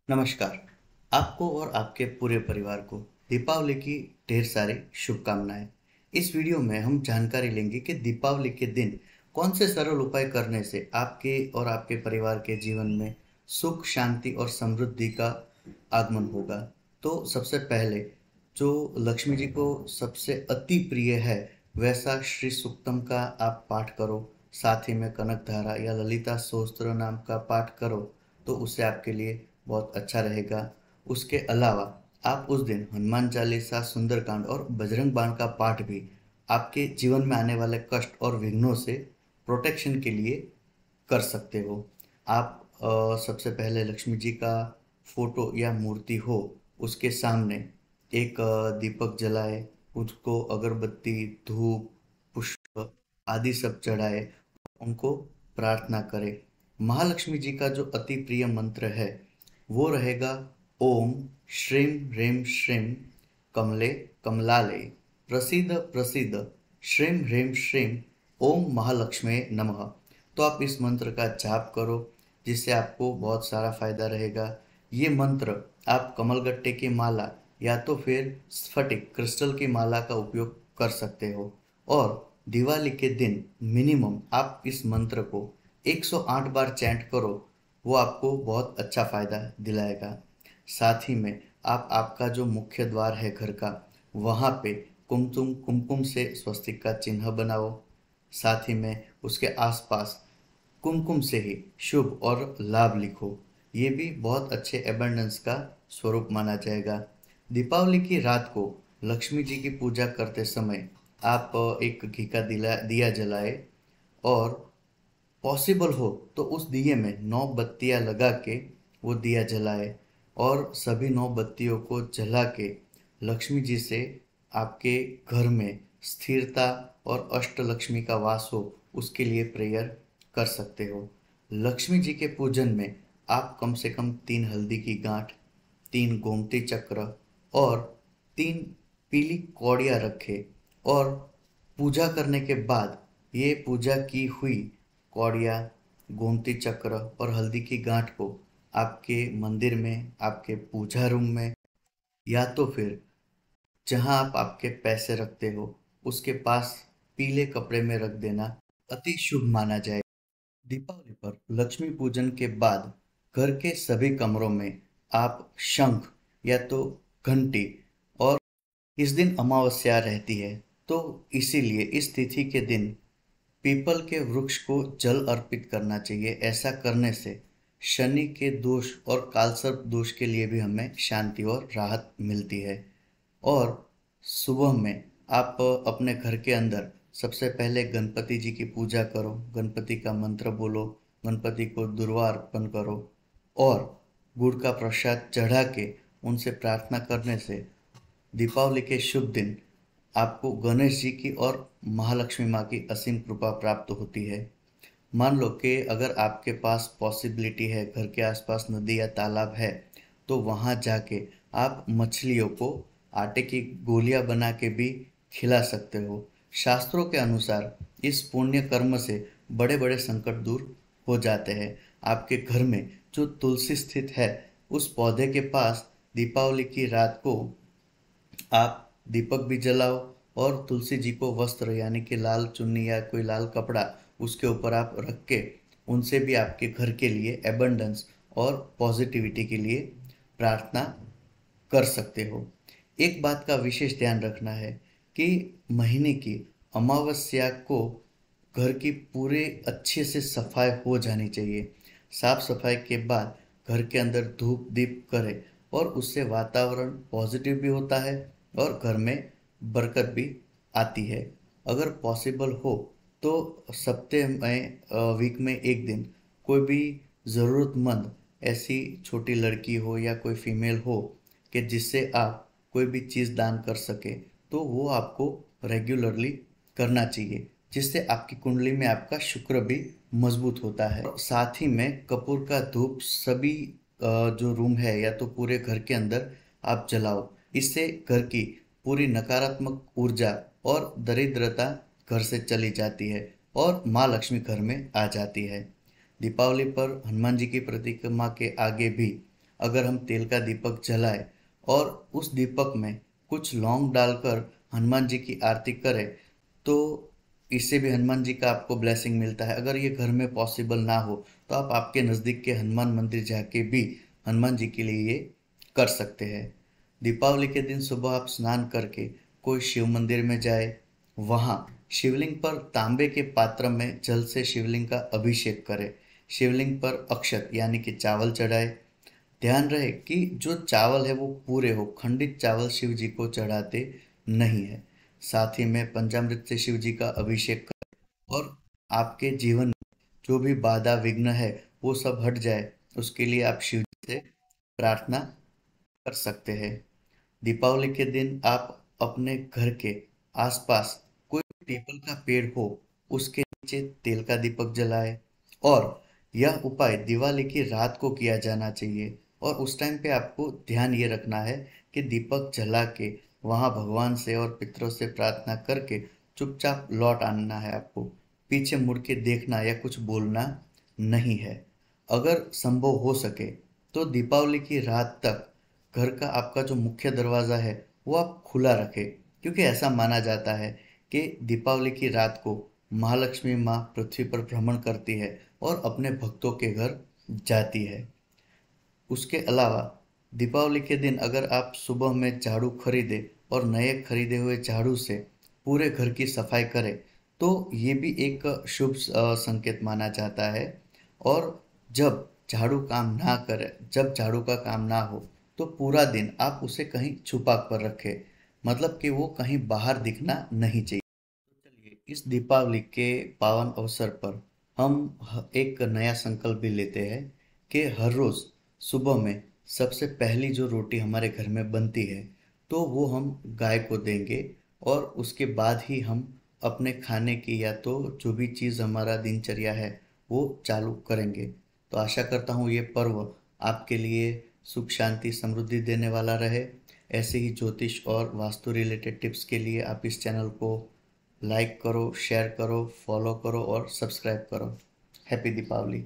नमस्कार। आपको और आपके पूरे परिवार को दीपावली की ढेर सारी शुभकामनाएं। इस वीडियो में हम जानकारी लेंगे कि दीपावली के दिन कौन से सरल उपाय करने से आपके और आपके परिवार के जीवन में सुख, शांति और समृद्धि का आगमन होगा। तो सबसे पहले जो लक्ष्मी जी को सबसे अति प्रिय है वैसा श्री सूक्तम का आप पाठ करो, साथ ही में कनक धारा या ललिता सहस्त्र नाम का पाठ करो, तो उससे आपके लिए बहुत अच्छा रहेगा। उसके अलावा आप उस दिन हनुमान चालीसा, सुंदरकांड और बजरंग बाण का पाठ भी आपके जीवन में आने वाले कष्ट और विघ्नों से प्रोटेक्शन के लिए कर सकते हो। आप सबसे पहले लक्ष्मी जी का फोटो या मूर्ति हो उसके सामने एक दीपक जलाए, उसको अगरबत्ती, धूप, पुष्प आदि सब चढ़ाए, उनको प्रार्थना करें। महालक्ष्मी जी का जो अति प्रिय मंत्र है वो रहेगा ओम श्रीं ह्रीं श्रीं कमले कमलाले प्रसीद प्रसीद श्रीं ह्रीं श्रीं ओम महालक्ष्मी नमः। तो आप इस मंत्र का जाप करो जिससे आपको बहुत सारा फायदा रहेगा। ये मंत्र आप कमलगट्टे की माला या तो फिर स्फटिक क्रिस्टल की माला का उपयोग कर सकते हो, और दिवाली के दिन मिनिमम आप इस मंत्र को 108 बार चैंट करो, वो आपको बहुत अच्छा फायदा दिलाएगा। साथ ही में आप आपका जो मुख्य द्वार है घर का, वहाँ पे कुमकुम कुमकुम से स्वस्तिक का चिन्ह बनाओ। साथ ही में उसके आसपास कुमकुम से ही शुभ और लाभ लिखो। ये भी बहुत अच्छे एबंडेंस का स्वरूप माना जाएगा। दीपावली की रात को लक्ष्मी जी की पूजा करते समय आप एक घी का दिया जलाए, और पॉसिबल हो तो उस दिए में 9 बत्तियां लगा के वो दिया जलाए, और सभी 9 बत्तियों को जला के लक्ष्मी जी से आपके घर में स्थिरता और अष्टलक्ष्मी का वास हो उसके लिए प्रेयर कर सकते हो। लक्ष्मी जी के पूजन में आप कम से कम 3 हल्दी की गांठ, 3 गोमती चक्र और 3 पीली कौड़ियाँ रखे, और पूजा करने के बाद ये पूजा की हुई कौड़ियाँ, गोमती चक्र और हल्दी की गांठ को आपके मंदिर में, आपके पूजा रूम में, या तो फिर जहां आप आपके पैसे रखते हो उसके पास पीले कपड़े में रख देना अति शुभ माना जाए। दीपावली पर लक्ष्मी पूजन के बाद घर के सभी कमरों में आप शंख या तो घंटी, और इस दिन अमावस्या रहती है तो इसीलिए इस तिथि के दिन पीपल के वृक्ष को जल अर्पित करना चाहिए। ऐसा करने से शनि के दोष और कालसर्प दोष के लिए भी हमें शांति और राहत मिलती है। और सुबह में आप अपने घर के अंदर सबसे पहले गणपति जी की पूजा करो, गणपति का मंत्र बोलो, गणपति को दुर्वा अर्पण करो, और गुड़ का प्रसाद चढ़ा के उनसे प्रार्थना करने से दीपावली के शुभ दिन आपको गणेश जी की और महालक्ष्मी माँ की असीम कृपा प्राप्त होती है। मान लो कि अगर आपके पास पॉसिबिलिटी है, घर के आसपास नदी या तालाब है, तो वहाँ जाके आप मछलियों को आटे की गोलियां बना के भी खिला सकते हो। शास्त्रों के अनुसार इस पुण्य कर्म से बड़े बड़े संकट दूर हो जाते हैं। आपके घर में जो तुलसी स्थित है उस पौधे के पास दीपावली की रात को आप दीपक भी जलाओ, और तुलसी जी को वस्त्र यानी कि लाल चुन्नी या कोई लाल कपड़ा उसके ऊपर आप रख के उनसे भी आपके घर के लिए एबंडेंस और पॉजिटिविटी के लिए प्रार्थना कर सकते हो। एक बात का विशेष ध्यान रखना है कि महीने की अमावस्या को घर की पूरे अच्छे से सफाई हो जानी चाहिए। साफ सफाई के बाद घर के अंदर धूप दीप करें, और उससे वातावरण पॉजिटिव भी होता है और घर में बरकत भी आती है। अगर पॉसिबल हो तो सप्ते में, वीक में एक दिन कोई भी ज़रूरतमंद ऐसी छोटी लड़की हो या कोई फीमेल हो कि जिससे आप कोई भी चीज़ दान कर सके, तो वो आपको रेगुलरली करना चाहिए, जिससे आपकी कुंडली में आपका शुक्र भी मजबूत होता है। और साथ ही में कपूर का धूप सभी जो रूम है या तो पूरे घर के अंदर आप जलाओ। इससे घर की पूरी नकारात्मक ऊर्जा और दरिद्रता घर से चली जाती है और माँ लक्ष्मी घर में आ जाती है। दीपावली पर हनुमान जी की प्रतिमा के आगे भी अगर हम तेल का दीपक जलाए और उस दीपक में कुछ लौंग डालकर हनुमान जी की आरती करें तो इससे भी हनुमान जी का आपको ब्लेसिंग मिलता है। अगर ये घर में पॉसिबल ना हो तो आप आपके नज़दीक के हनुमान मंदिर जाके भी हनुमान जी के लिए ये कर सकते हैं। दीपावली के दिन सुबह आप स्नान करके कोई शिव मंदिर में जाए, वहाँ शिवलिंग पर तांबे के पात्र में जल से शिवलिंग का अभिषेक करें, शिवलिंग पर अक्षत यानी कि चावल चढ़ाए। ध्यान रहे कि जो चावल है वो पूरे हो, खंडित चावल शिव जी को चढ़ाते नहीं है। साथ ही में पंचामृत से शिव जी का अभिषेक करें और आपके जीवन में जो भी बाधा विघ्न है वो सब हट जाए, उसके लिए आप शिव जी से प्रार्थना कर सकते हैं। दीपावली के दिन आप अपने घर के आसपास कोई पीपल का पेड़ हो उसके नीचे तेल का दीपक जलाए। और यह उपाय दिवाली की रात को किया जाना चाहिए और उस टाइम पे आपको ध्यान ये रखना है कि दीपक जला के वहाँ भगवान से और पितरों से प्रार्थना करके चुपचाप लौट आना है। आपको पीछे मुड़ के देखना या कुछ बोलना नहीं है। अगर संभव हो सके तो दीपावली की रात तक घर का आपका जो मुख्य दरवाज़ा है वो आप खुला रखें, क्योंकि ऐसा माना जाता है कि दीपावली की रात को महालक्ष्मी माँ पृथ्वी पर भ्रमण करती है और अपने भक्तों के घर जाती है। उसके अलावा दीपावली के दिन अगर आप सुबह में झाड़ू खरीदे और नए खरीदे हुए झाड़ू से पूरे घर की सफाई करें तो ये भी एक शुभ संकेत माना जाता है। और जब झाड़ू काम ना करे, जब झाड़ू का काम ना हो तो पूरा दिन आप उसे कहीं छुपा कर रखें, मतलब कि वो कहीं बाहर दिखना नहीं चाहिए। तो चलिए इस दीपावली के पावन अवसर पर हम एक नया संकल्प भी लेते हैं कि हर रोज़ सुबह में सबसे पहली जो रोटी हमारे घर में बनती है तो वो हम गाय को देंगे और उसके बाद ही हम अपने खाने की या तो जो भी चीज़ हमारा दिनचर्या है वो चालू करेंगे। तो आशा करता हूँ ये पर्व आपके लिए सुख शांति समृद्धि देने वाला रहे। ऐसे ही ज्योतिष और वास्तु रिलेटेड टिप्स के लिए आप इस चैनल को लाइक करो, शेयर करो, फॉलो करो और सब्सक्राइब करो। हैप्पी दीपावली।